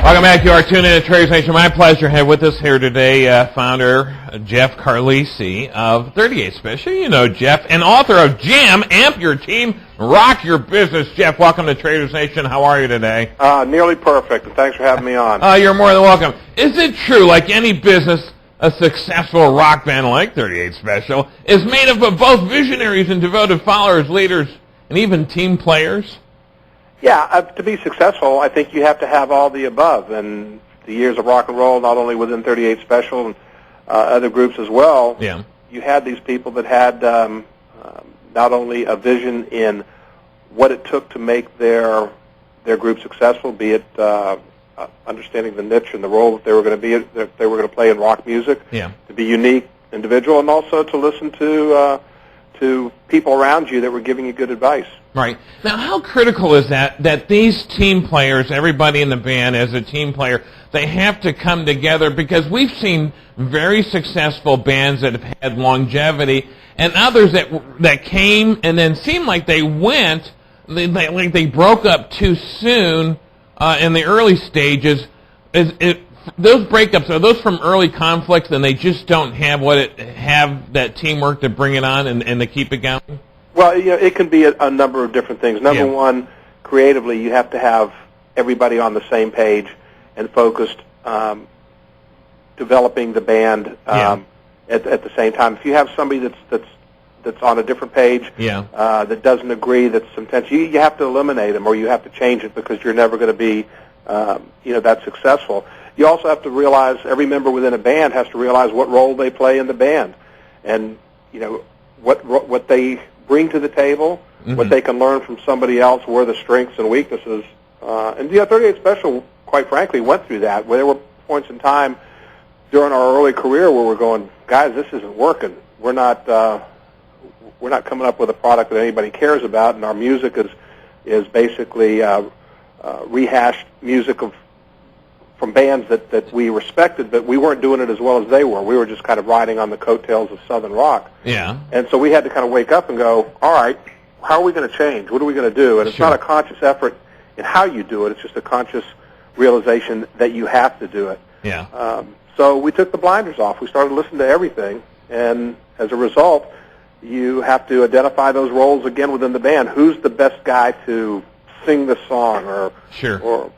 Welcome back to our Tune In at Traders Nation. My pleasure to have with us here today founder Jeff Carlisi of 38 Special. You know Jeff, and author of Jam, Amp Your Team, Rock Your Business. Jeff, welcome to Traders Nation. How are you today? Nearly perfect, and thanks for having me on. You're more than welcome. Is it true, like any business, a successful rock band like 38 Special is made up of both visionaries and devoted followers, leaders, and even team players? Yeah, to be successful, I think you have to have all the above. And the years of rock and roll, not only within 38 Special and other groups as well, you had these people that had not only a vision in what it took to make their group successful, be it understanding the niche and the role that they were going to play in rock music, to be unique, individual, and also to listen to people around you that were giving you good advice. Right. Now, how critical is that these team players, everybody in the band as a team player, they have to come together? Because we've seen very successful bands that have had longevity and others that came and then seemed like they went, like they broke up too soon in the early stages. Those breakups, are those from early conflicts and they just don't have that teamwork to bring it on and to keep it going? Well, it can be a number of different things. Number one, creatively, you have to have everybody on the same page and focused, developing the band at the same time. If you have somebody that's on a different page that doesn't agree, that's some tension, you have to eliminate them or you have to change it because you're never going to be that successful. You also have to realize every member within a band has to realize what role they play in the band, and what they bring to the table, what they can learn from somebody else, where the strengths and weaknesses. And 38 Special, quite frankly, went through that. Where there were points in time during our early career where we're going, guys, this isn't working. We're not coming up with a product that anybody cares about, and our music is basically rehashed music from bands that we respected, but we weren't doing it as well as they were. We were just kind of riding on the coattails of Southern rock. Yeah. And so we had to kind of wake up and go, all right, how are we going to change? What are we going to do? And it's not a conscious effort in how you do it. It's just a conscious realization that you have to do it. Yeah. So we took the blinders off. We started listening to everything. And as a result, you have to identify those roles again within the band. Who's the best guy to sing the song, or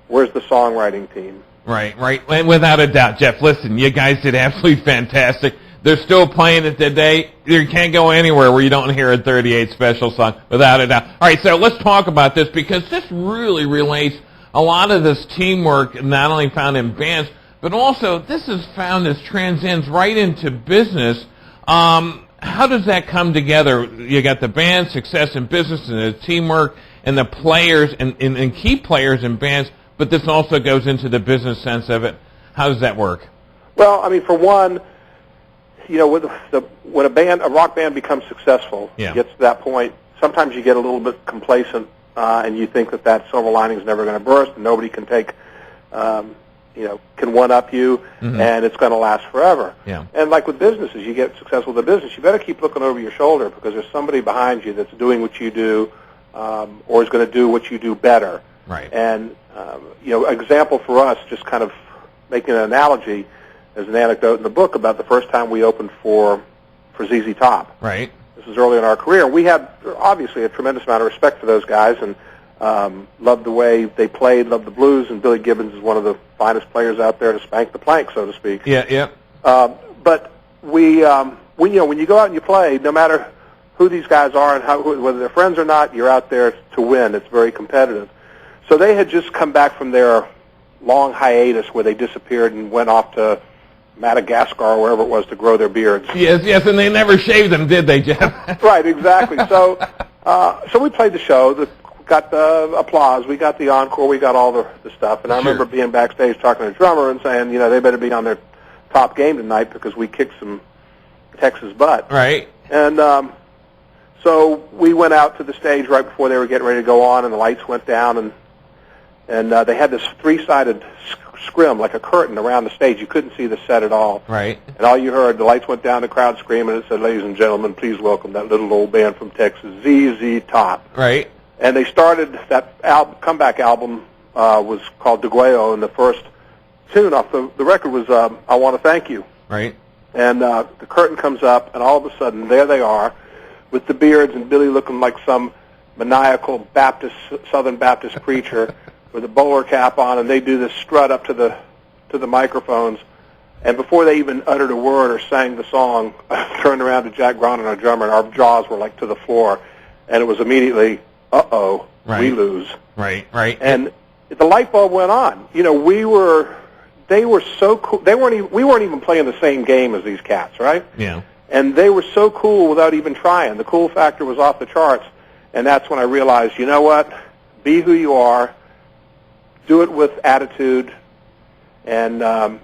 where's the songwriting team? Right. And without a doubt, Jeff, listen, you guys did absolutely fantastic. They're still playing it today. You can't go anywhere where you don't hear a 38 Special song, without a doubt. All right, so let's talk about this, because this really relates a lot of this teamwork, not only found in bands, but also this is found as transcends right into business. How does that come together? You got the band, success in business, and the teamwork, and the players, and key players in bands, but this also goes into the business sense of it. How does that work? Well, I mean, for one, when a rock band becomes successful, gets to that point, sometimes you get a little bit complacent, and you think that silver lining is never going to burst, and nobody can can one-up you, and it's going to last forever. Yeah. And like with businesses, you get successful with a business, you better keep looking over your shoulder, because there's somebody behind you that's doing what you do, or is going to do what you do better. Right. And example for us, just kind of making an analogy, there's an anecdote in the book about the first time we opened for ZZ Top. Right. This was early in our career. We had obviously a tremendous amount of respect for those guys, and loved the way they played, loved the blues, and Billy Gibbons is one of the finest players out there to spank the plank, so to speak. Yeah. But when you go out and you play, no matter who these guys are and whether they're friends or not, you're out there to win. It's very competitive. So they had just come back from their long hiatus where they disappeared and went off to Madagascar or wherever it was to grow their beards. Yes, and they never shaved them, did they, Jeff? Right, exactly. So we played the show, got the applause, we got the encore, we got all the stuff. And I remember being backstage talking to the drummer and saying, they better be on their top game tonight because we kicked some Texas butt. Right. And so we went out to the stage right before they were getting ready to go on, and the lights went down, and they had this three-sided scrim, like a curtain around the stage. You couldn't see the set at all. Right. And all you heard, the lights went down, the crowd screaming, and it said, "Ladies and gentlemen, please welcome that little old band from Texas, ZZ Top." Right. And they started that comeback album was called DeGuayo, and the first tune off the record was I Want to Thank You. Right. And the curtain comes up, and all of a sudden, there they are with the beards and Billy looking like some maniacal Southern Baptist preacher with a bowler cap on, and they do this strut up to the microphones. And before they even uttered a word or sang the song, I turned around to Jack Gronin, our drummer, and our jaws were like to the floor. And it was immediately, uh-oh, we lose. Right. And the light bulb went on. You know, they were so cool. We weren't even playing the same game as these cats, right? Yeah. And they were so cool without even trying. The cool factor was off the charts. And that's when I realized, you know what? Be who you are. Do it with attitude. And, and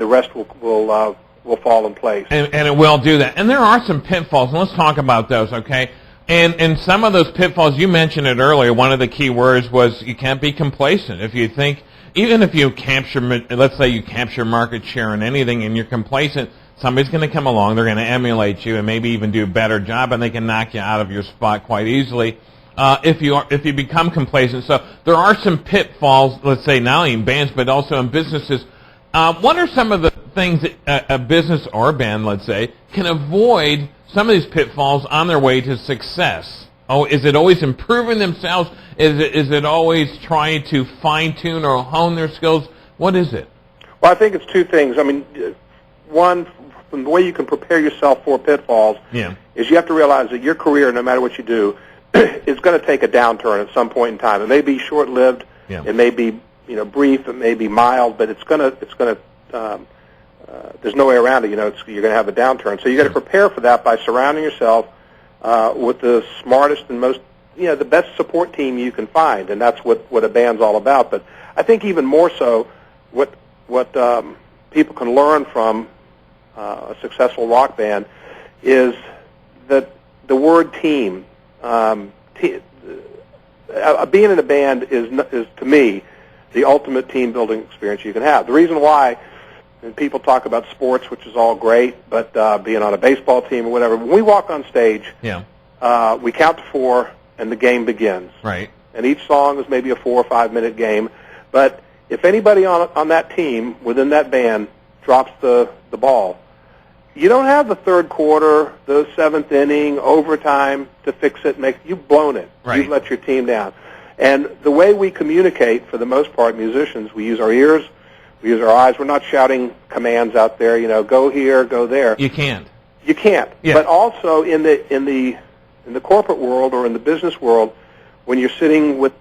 the rest will fall in place. And it will do that. And there are some pitfalls, and let's talk about those, okay? And some of those pitfalls, you mentioned it earlier, one of the key words was you can't be complacent. If you think, even if you capture, let's say you capture market share in anything and you're complacent, somebody's going to come along, they're going to emulate you and maybe even do a better job, and they can knock you out of your spot quite easily if you become complacent. So there are some pitfalls, let's say not only in bands but also in businesses. What are some of the things that a business or a band, let's say, can avoid some of these pitfalls on their way to success? Oh, is it always improving themselves? Is it always trying to fine-tune or hone their skills? What is it? Well, I think it's two things. I mean, one, the way you can prepare yourself for pitfalls is you have to realize that your career, no matter what you do, is going to take a downturn at some point in time. It may be short-lived. Yeah. It may be brief. It may be mild, but it's going to. There's no way around it. You're going to have a downturn. So you got to prepare for that by surrounding yourself with the smartest and most, the best support team you can find, and that's what a band's all about. But I think even more so, what people can learn from a successful rock band is that the word team. Being in a band is to me the ultimate team building experience you can have. The reason why, and people talk about sports, which is all great, but being on a baseball team or whatever, when we walk on stage, we count to 4 and the game begins. Right. And each song is maybe a 4 or 5 minute game, but if anybody on that team within that band drops the ball, you don't have the third quarter, the 7th inning, overtime to fix it. You've blown it. Right. You've let your team down. And the way we communicate, for the most part, musicians, we use our ears, we use our eyes. We're not shouting commands out there, go here, go there. You can't. You can't. Yeah. But also in the corporate world or in the business world, when you're sitting with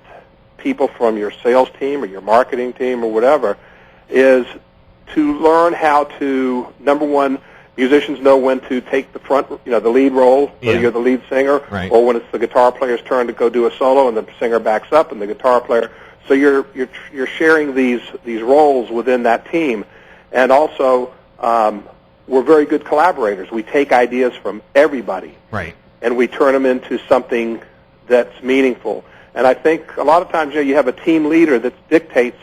people from your sales team or your marketing team or whatever, is to learn how to, number one, musicians know when to take the front, the lead role, whether you're the lead singer, right, or when it's the guitar player's turn to go do a solo and the singer backs up and the guitar player. So you're sharing these roles within that team. And also, we're very good collaborators. We take ideas from everybody. Right. And we turn them into something that's meaningful. And I think a lot of times you have a team leader that dictates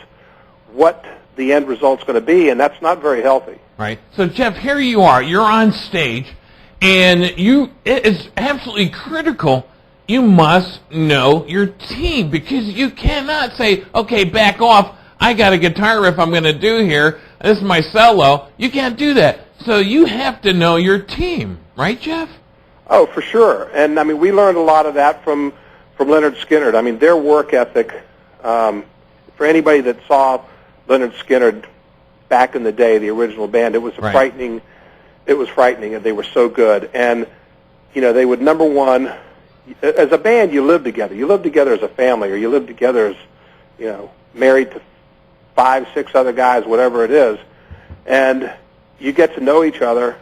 what the end result's going to be, and that's not very healthy. Right. So, Jeff, here you are. You're on stage, and it is absolutely critical. You must know your team, because you cannot say, okay, back off. I got a guitar riff I'm going to do here. This is my solo. You can't do that. So you have to know your team. Right, Jeff? Oh, for sure. And, I mean, we learned a lot of that from Leonard Skinner. I mean, their work ethic, for anybody that saw Leonard Skinner back in the day, the original band, it was frightening. It was frightening, and they were so good. And, they would, number one, as a band, you live together. You live together as a family, or you live together as, married to 5, 6 other guys, whatever it is. And you get to know each other,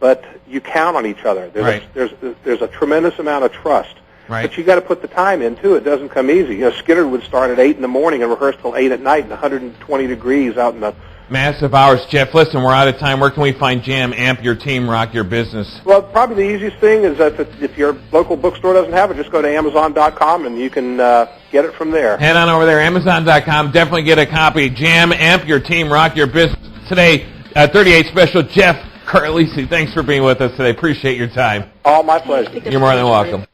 but you count on each other. There's a tremendous amount of trust. Right. But you got to put the time in, too. It doesn't come easy. Skinner would start at 8 in the morning and rehearse till 8 at night in 120 degrees out in the... Massive hours. Jeff, listen, we're out of time. Where can we find Jam, Amp Your Team, Rock Your Business? Well, probably the easiest thing is that if your local bookstore doesn't have it, just go to Amazon.com and you can get it from there. Head on over there, Amazon.com. Definitely get a copy. Jam, Amp Your Team, Rock Your Business. Today, 38 special, Jeff Carlisi. Thanks for being with us today. Appreciate your time. All my pleasure. You're more than welcome.